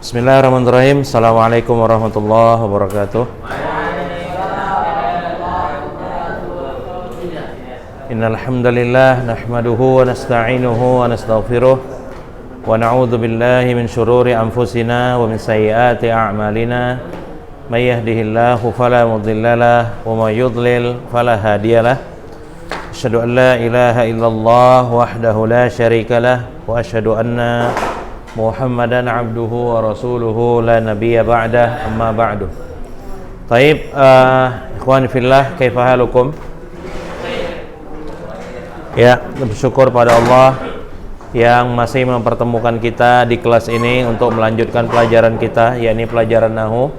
Bismillahirrahmanirrahim. Assalamualaikum warahmatullahi wabarakatuh. Innal hamdalillah nahmaduhu wa nasta'inuhu wa nastaghfiruh wa na'udzu billahi min shururi anfusina wa min sayyiati a'malina. May yahdihillahu fala mudhillalah wa may yudlil fala hadiyalah. Asyhadu an la ilaha illallah wahdahu la syarikalah wa asyhadu anna Muhammadan abduhu wa rasuluhu la nabiyya ba'dah, amma ba'du. Taib, ikhwan fillah, kaifa halukum? Ya, bersyukur pada Allah yang masih mempertemukan kita di kelas ini untuk melanjutkan pelajaran kita, yakni pelajaran Nahwu.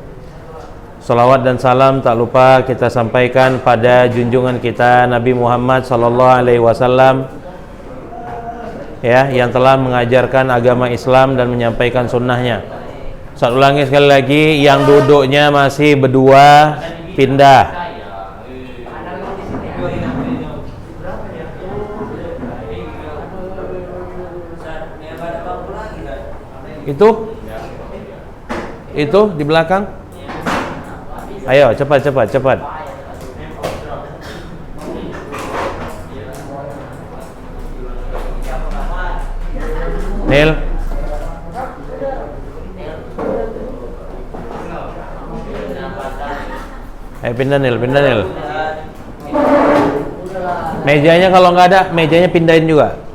Salawat dan salam tak lupa kita sampaikan pada junjungan kita Nabi Muhammad sallallahu alaihi wasallam, ya, yang telah mengajarkan agama Islam dan menyampaikan sunnahnya. Saya ulangi sekali lagi, yang duduknya masih berdua pindah. Itu di belakang. Ayo cepat. Nil. Pindah Nil. Mejanya kalau nggak ada, mejanya pindahin juga.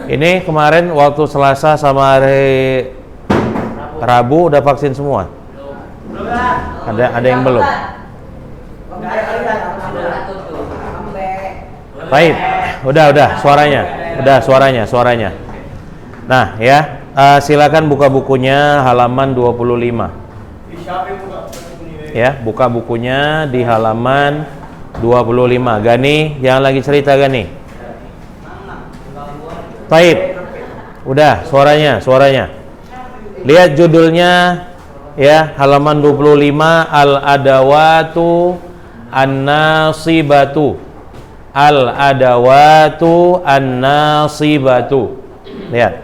Ini kemarin waktu Selasa sama hari Rabu udah vaksin semua? Ada yang belum? Baik, udah suaranya. Nah, ya, silakan buka bukunya halaman 25. Ya, buka bukunya di halaman 25. Gani, yang lagi cerita Gani. Baik, udah suaranya. Lihat judulnya, ya, halaman 25, al-adawatu an-nasibatu. Al-adawatu an-nasibatu. Lihat.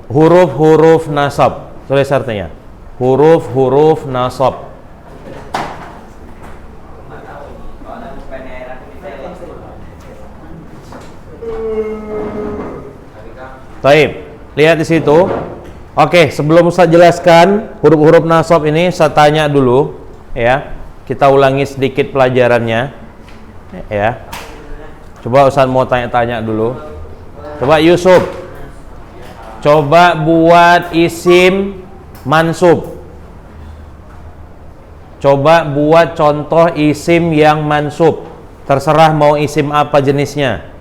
Huruf-huruf nasab. Tulis artinya. Huruf-huruf nasab. Taib, lihat di situ. Oke, sebelum Ustaz jelaskan huruf-huruf nasab ini, saya tanya dulu, ya. Kita ulangi sedikit pelajarannya, ya. Coba Ustaz mau tanya-tanya dulu. Coba Yusuf, coba buat isim mansub. Coba buat contoh isim yang mansub. Terserah mau isim apa jenisnya.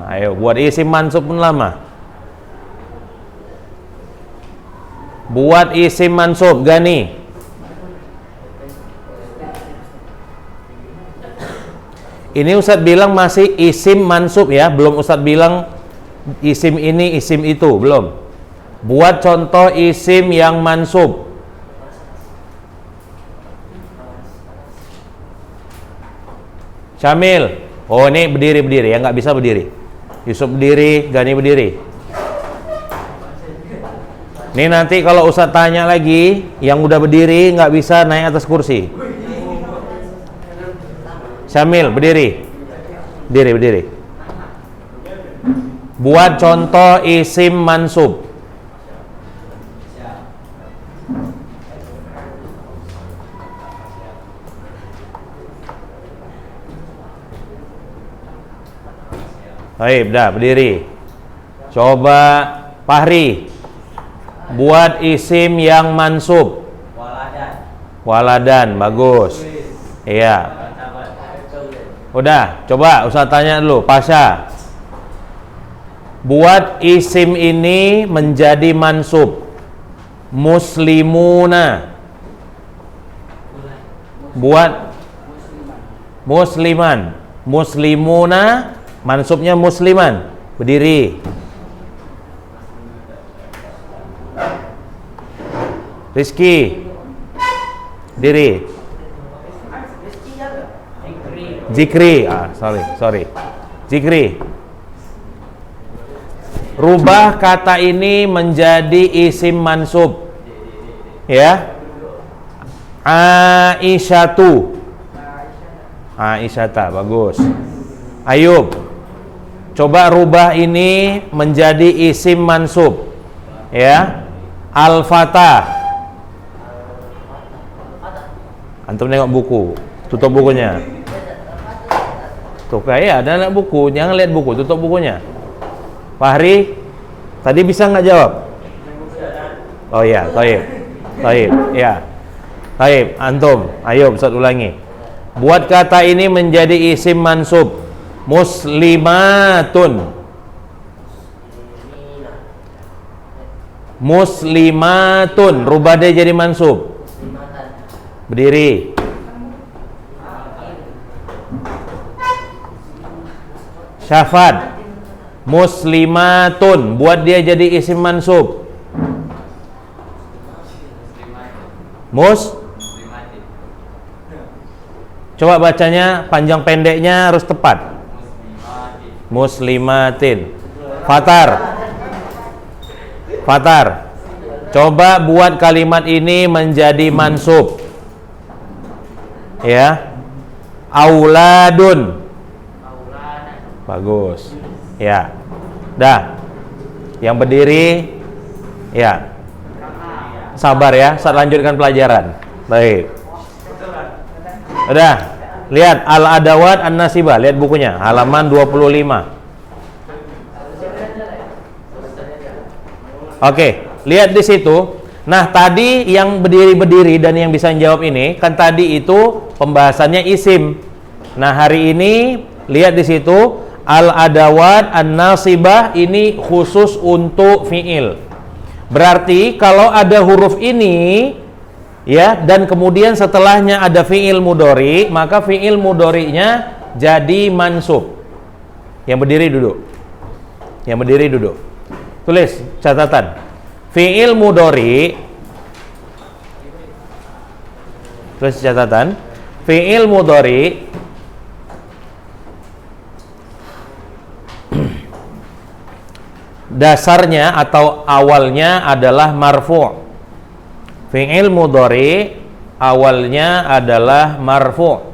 Ayo buat isim mansub pun lama. Buat isim mansub, Gani. Ini Ustadz bilang masih isim mansub, ya, belum Ustadz bilang isim ini, isim itu, belum. Buat contoh isim yang mansub. Syamil. Oh, ini berdiri ya, nggak bisa berdiri. Yusuf berdiri, Gani berdiri. Ini nanti kalau Ustadz tanya lagi, yang udah berdiri nggak bisa naik atas kursi. Syamil berdiri. Berdiri. Buat contoh isim mansub. Baik, dah berdiri. Coba Fahri buat isim yang mansub. Waladan, bagus. Iya. Udah, coba Ustaz tanya dulu, Pasha. Buat isim ini menjadi mansub. Muslimuna. Buat musliman. Muslimuna, mansubnya musliman. Berdiri. Rizki. Diri. Zikri. Sorry. Zikri. Rubah kata ini menjadi isim mansub. Ya. Aisyatu. Aisyata, bagus. Ayub. Coba rubah ini menjadi isim mansub. Ya. Al-Fatah. Antum nengok buku, tutup bukunya. Tuh kayak ada anak buku, jangan lihat buku, tutup bukunya. Fahri, tadi bisa nggak jawab? Oh iya, Taib, ya. Taib, antum, ayo Ustaz ulangi. Buat kata ini menjadi isim mansub. Muslimatun. Muslimatun, rubah dia jadi mansub. Berdiri. Syafat. Muslimatun, buat dia jadi isim mansub. Coba bacanya panjang pendeknya harus tepat. Muslimatin. Fatar. Coba buat kalimat ini menjadi mansub. Ya. Auladun. Bagus. Ya. Dah. Yang berdiri. Ya. Sabar ya, saat lanjutkan pelajaran. Baik. Udah. Lihat Al-Adawat An-Nasibah, lihat bukunya, halaman 25. Oke, lihat di situ. Nah, tadi yang berdiri-berdiri dan yang bisa menjawab ini, kan tadi itu pembahasannya isim. Nah, hari ini lihat di situ Al-Adawat An-Nasibah ini khusus untuk fi'il. Berarti kalau ada huruf ini ya, dan kemudian setelahnya ada fi'il mudhari, maka fi'il mudhari'nya jadi mansub. Yang berdiri duduk. Tulis catatan. Fi'il mudhari. Tulis catatan. Fi'il mudhari dasarnya atau awalnya adalah marfu'. Fi'il mudhari awalnya adalah marfu'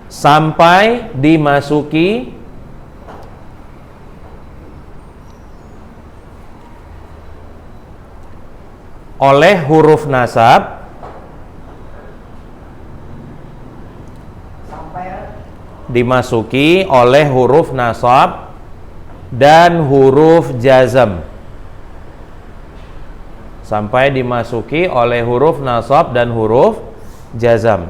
sampai dimasuki oleh huruf nasab dan huruf jazam. Sampai dimasuki oleh huruf nasab dan huruf jazam.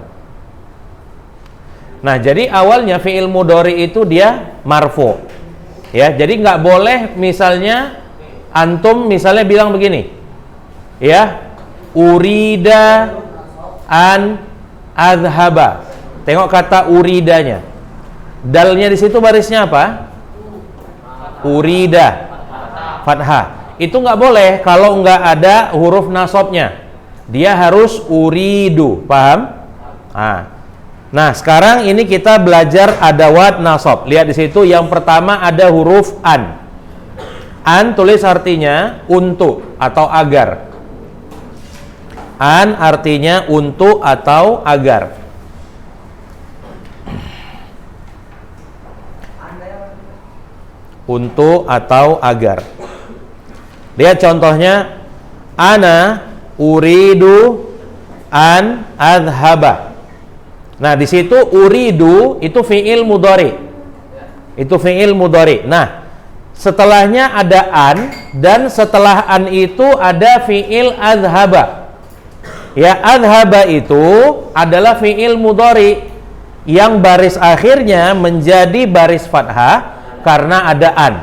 Nah, jadi awalnya fi'il mudhari itu dia marfu. Ya, jadi nggak boleh misalnya antum misalnya bilang begini. Ya, urida an adhaba. Tengok kata uridanya. Dalnya di situ barisnya apa? Urida. Fathah. Itu nggak boleh kalau nggak ada huruf nasabnya. Dia harus uridu, paham? Nah, sekarang ini kita belajar adawat nasab. Lihat di situ yang pertama ada huruf an. An tulis artinya untuk atau agar. An artinya untuk atau agar. Untuk atau agar. Lihat contohnya, ana uridu an adhaba. Nah, di situ uridu itu fi'il mudhari. Itu fi'il mudhari. Nah, setelahnya ada an, dan setelah an itu ada fi'il adhaba. Ya, adhaba itu adalah fi'il mudhari yang baris akhirnya menjadi baris fathah karena ada an.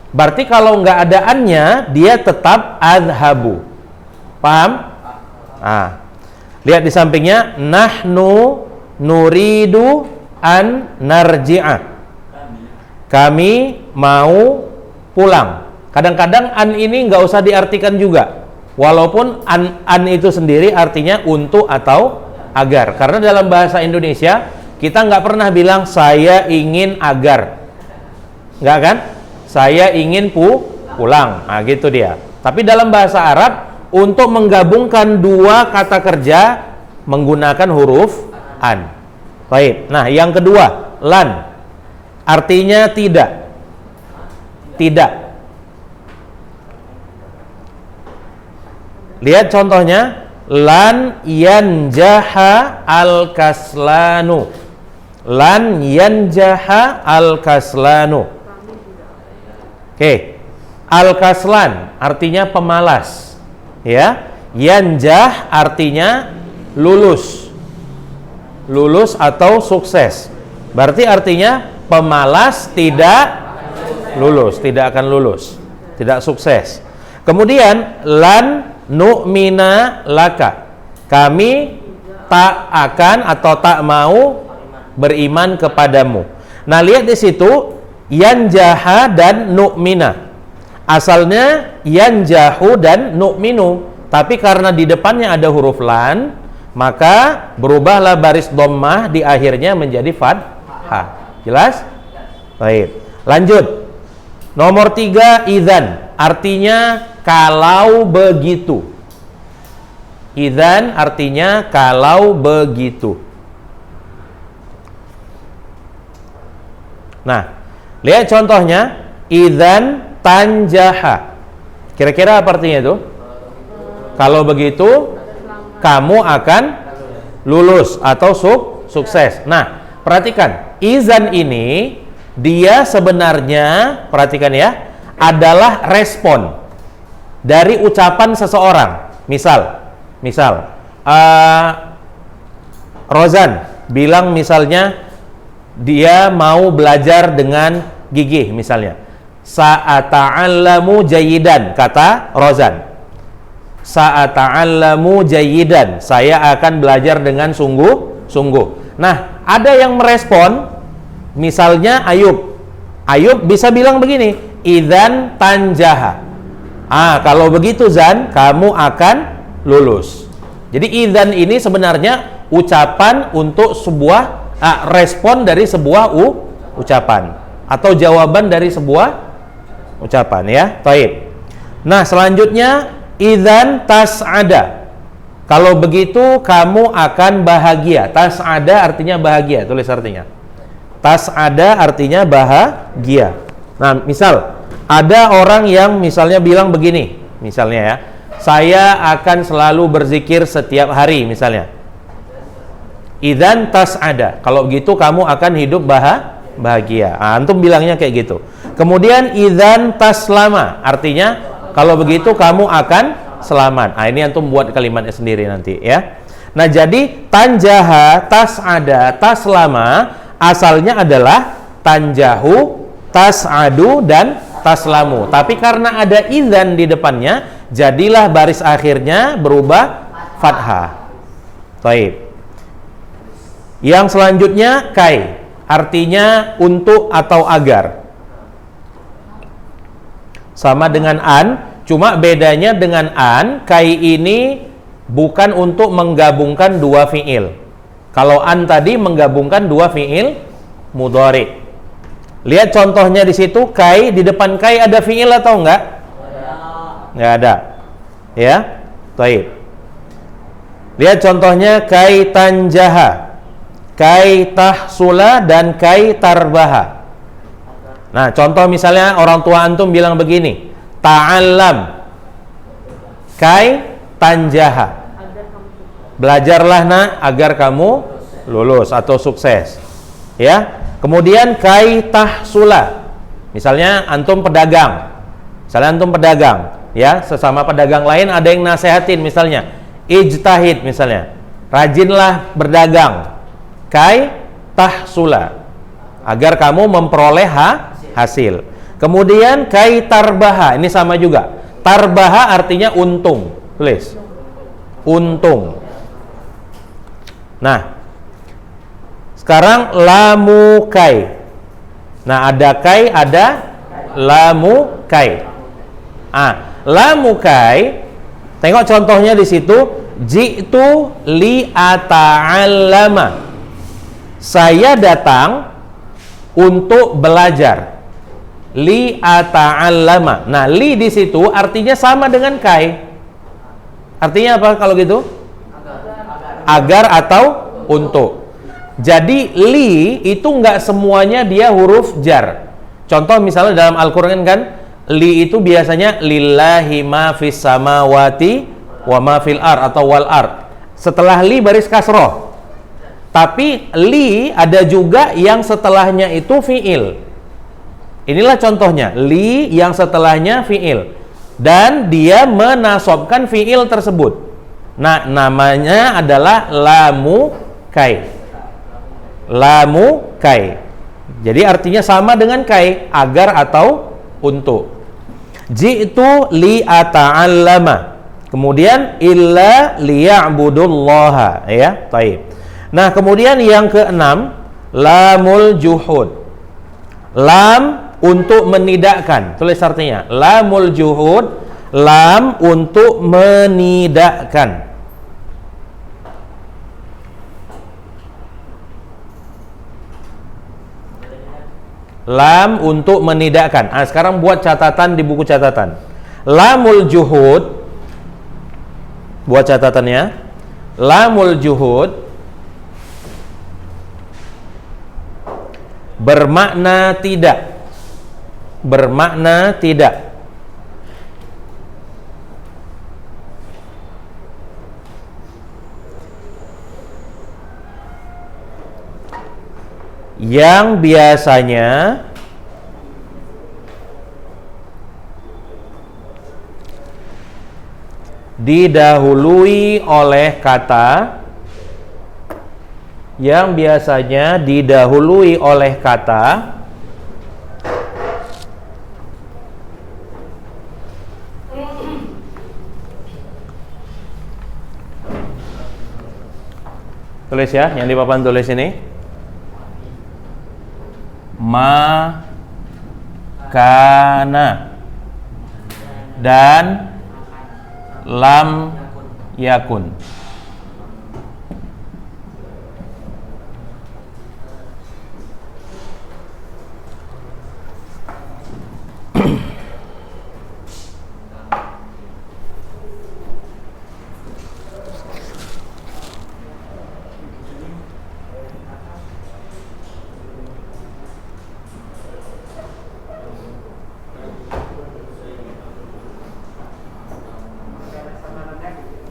Berarti kalau nggak ada annya, dia tetap adhabu. Paham? Nah, lihat di sampingnya, nahnu nuridu an narji'a. Kami mau pulang. Kadang-kadang an ini nggak usah diartikan juga, walaupun an itu sendiri artinya untuk atau agar. Karena dalam bahasa Indonesia kita nggak pernah bilang saya ingin agar, nggak kan? Saya ingin pulang. Nah, gitu dia. Tapi dalam bahasa Arab, untuk menggabungkan dua kata kerja menggunakan huruf an. Baik. Nah, yang kedua, lan. Artinya tidak. Tidak. Lihat contohnya, lan yanjaha al-kaslanu. Lan yanjaha al-kaslanu. Oke. Al-kaslan artinya pemalas. Ya. Yanjah artinya lulus. Lulus atau sukses. Berarti artinya pemalas tidak lulus, tidak akan lulus, tidak sukses. Kemudian lan nu'mina laka. Kami tak akan atau tak mau beriman kepadamu. Nah, lihat di situ yanjaha dan nu'mina. Asalnya yanjahu dan nu'minu, tapi karena di depannya ada huruf lan, maka berubahlah baris dhammah di akhirnya menjadi fathah. Jelas? Baik. Lanjut. Nomor 3, idzan. Artinya kalau begitu. Idzan artinya kalau begitu. Nah, lihat contohnya, idzan tanjaha. Kira-kira apa artinya itu? Kalau begitu kamu akan lulus atau sukses. Nah, perhatikan, izan ini dia sebenarnya, perhatikan ya, adalah respon dari ucapan seseorang. Misal Rozan bilang misalnya dia mau belajar dengan gigih misalnya. Sa'ata'allamu jayidan, kata Rozan. Sa'ata'allamu jayidan, saya akan belajar dengan sungguh-sungguh. Nah, ada yang merespon, misalnya Ayub. Ayub bisa bilang begini, idzan tanjaha. Kalau begitu Zan, kamu akan lulus. Jadi idzan ini sebenarnya ucapan untuk sebuah respon dari sebuah ucapan atau jawaban dari sebuah ucapan, ya. Taib. Nah, selanjutnya idzan tas'ada. Kalau begitu kamu akan bahagia. Tas'ada artinya bahagia, tulis artinya. Tas'ada artinya bahagia. Nah, misal ada orang yang misalnya bilang begini, misalnya ya, saya akan selalu berzikir setiap hari misalnya. Idzan tas'ada. Kalau begitu kamu akan hidup bahagia. Antum bilangnya kayak gitu. Kemudian idzan taslama, artinya kalau begitu kamu akan selamat. Ini antum buat kalimatnya sendiri nanti, ya. Nah, jadi tanjaha, tas'ada, taslama asalnya adalah tanjahu, tas'adu dan taslamu. Tapi karena ada idzan di depannya, jadilah baris akhirnya berubah fathah. Taib. Yang selanjutnya kai, artinya untuk atau agar. Sama dengan an, cuma bedanya dengan an, kai ini bukan untuk menggabungkan dua fiil. Kalau an tadi menggabungkan dua fiil mudhari. Lihat contohnya di situ, kai, di depan kai ada fiil atau enggak? Enggak ada. Ya? Baik. Lihat contohnya kai tanjaha, kai tahsula dan kai tarbaha. Nah, contoh misalnya orang tua antum bilang begini, ta'allam kai tanjaha. Belajarlah nak agar kamu lulus atau sukses. Ya. Kemudian kai tahsula. Misalnya antum pedagang. Ya, sesama pedagang lain ada yang nasehatin misalnya, ijtahid misalnya. Rajinlah berdagang. Kai tahsula. Agar kamu memperoleh hasil. Kemudian kai tarbaha, ini sama juga. Tarbaha artinya untung. Tulis. Untung. Nah, sekarang lamu kai. Nah, ada kai, ada lamu kai. Lamu kai. Tengok contohnya di situ. Ji'tu li ata'allama. Saya datang untuk belajar. Li ata'allama. Nah, li di situ artinya sama dengan kai. Artinya apa kalau gitu? Agar atau untuk. Jadi li itu enggak semuanya dia huruf jar. Contoh misalnya dalam Al-Qur'an kan, li itu biasanya lillahi ma fis samawati wa ma fil ar atau wal ar. Setelah li baris kasroh. Tapi li ada juga yang setelahnya itu fiil. Inilah contohnya, li yang setelahnya fiil dan dia menasobkan fiil tersebut. Nah, namanya adalah lamu kai. Lamu kai. Jadi artinya sama dengan kai, agar atau untuk. Ji'tu li ata'allama. Kemudian illa liya'budullaha, ya. Taib. Nah, kemudian yang keenam, lamul juhud. Lam untuk menidakkan. Tulis artinya. Lamul juhud, lam untuk menidakkan. Lam untuk menidakkan. Sekarang buat catatan di buku catatan. Lamul juhud, buat catatannya. Lamul juhud bermakna tidak. Bermakna tidak. Yang biasanya didahului oleh kata, yang biasanya didahului oleh kata tulis ya, yang di papan tulis ini. Ma kana dan lam yakun.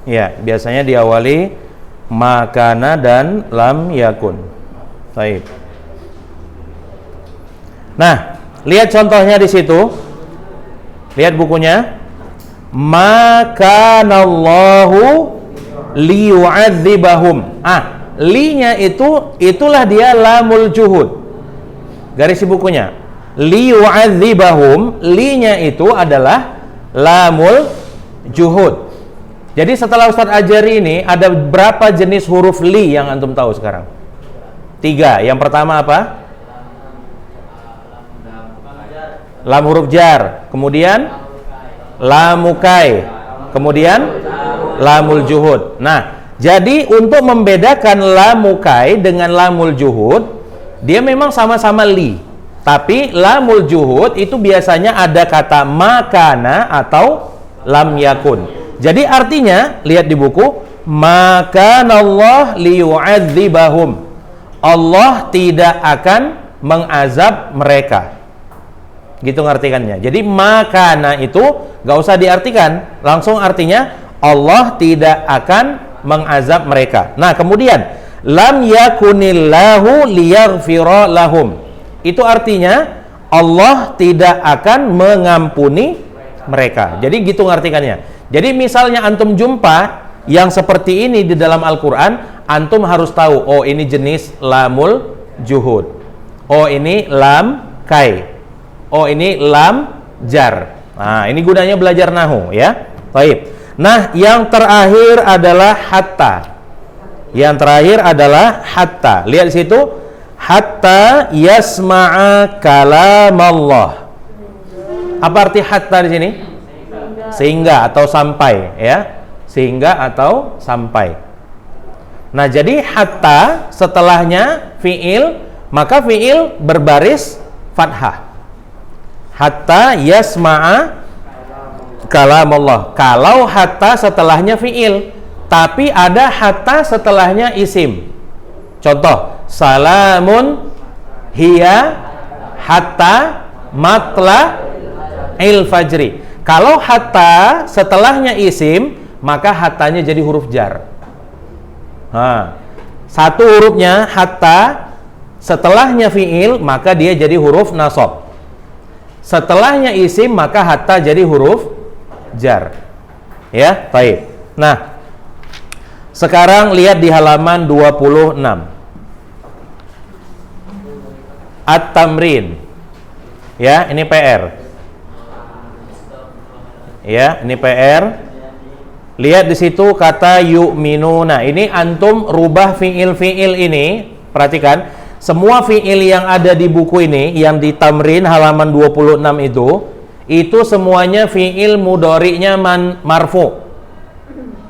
Ya, biasanya diawali makana dan lam yakun. Baik. Nah, lihat contohnya di situ. Lihat bukunya. Makanallahu liyu'adzibahum. Li-nya itulah dia lamul juhud. Garis di bukunya. Liyu'adzibahum, li-nya itu adalah lamul juhud. Jadi setelah Ustadz ajari ini, ada berapa jenis huruf li yang antum tahu sekarang? 3. Yang pertama apa? Lam huruf jar. Kemudian lamukai. Kemudian lamul juhud. Nah, jadi untuk membedakan lamukai dengan lamul juhud, dia memang sama-sama li. Tapi lamul juhud itu biasanya ada kata makana atau lam yakun. Jadi artinya, lihat di buku, makanallah liyu'adzibahum. Allah tidak akan mengazab mereka. Gitu ngartikannya. Jadi makana itu gak usah diartikan, langsung artinya Allah tidak akan mengazab mereka. Nah, kemudian lam yakunillahu liyaghfira lahum. Itu artinya Allah tidak akan mengampuni mereka. Jadi gitu ngartikannya. Jadi misalnya antum jumpa yang seperti ini di dalam Al-Quran, antum harus tahu, oh ini jenis lamul juhud, oh ini lam kai, oh ini lam jar. Nah ini gunanya belajar nahu ya. Baik. Nah yang terakhir adalah hatta. Yang terakhir adalah hatta. Lihat di situ, hatta yasma'a kalamallah. Apa arti hatta di sini? Sehingga atau sampai ya. Sehingga atau sampai. Nah, jadi hatta setelahnya fi'il, maka fi'il berbaris fathah. Hatta yasma'a kalamallah. Kalau hatta setelahnya fi'il, tapi ada hatta setelahnya isim. Contoh, salamun hiya hatta matla il fajri. Kalau hatta setelahnya isim, maka hattanya jadi huruf jar. Nah, satu hurufnya hatta, setelahnya fi'il, maka dia jadi huruf nasab. Setelahnya isim, maka hatta jadi huruf jar. Ya, baik. Nah, sekarang lihat di halaman 26. At-tamrin. Ya, ini PR. Ya, ini PR. Lihat di situ kata yu'minuna. Ini antum rubah fiil-fiil ini. Perhatikan, semua fiil yang ada di buku ini, yang di tamrin halaman 26 itu semuanya fiil mudhari'nya marfu.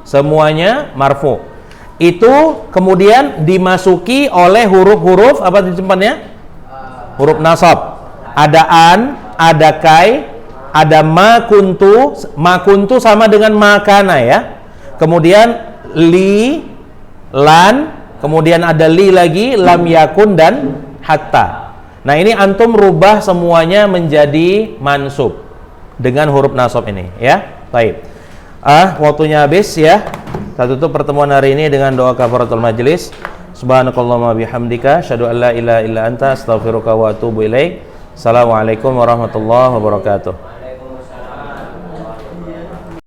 Semuanya marfu. Itu kemudian dimasuki oleh huruf-huruf apa di depannya? Huruf nasab. Ada an, ada kai, ada ma kuntu sama dengan makana ya. Kemudian li, lan, kemudian ada li lagi, lam yakun dan hatta. Nah, ini antum rubah semuanya menjadi mansub dengan huruf nasab ini ya. Baik. Waktunya habis ya. Kita tutup pertemuan hari ini dengan doa kafaratul majlis. Subhanakallahumma bihamdika asyhadu an la ilaha illa anta astaghfiruka wa atubu ilaik. Assalamualaikum warahmatullahi wabarakatuh.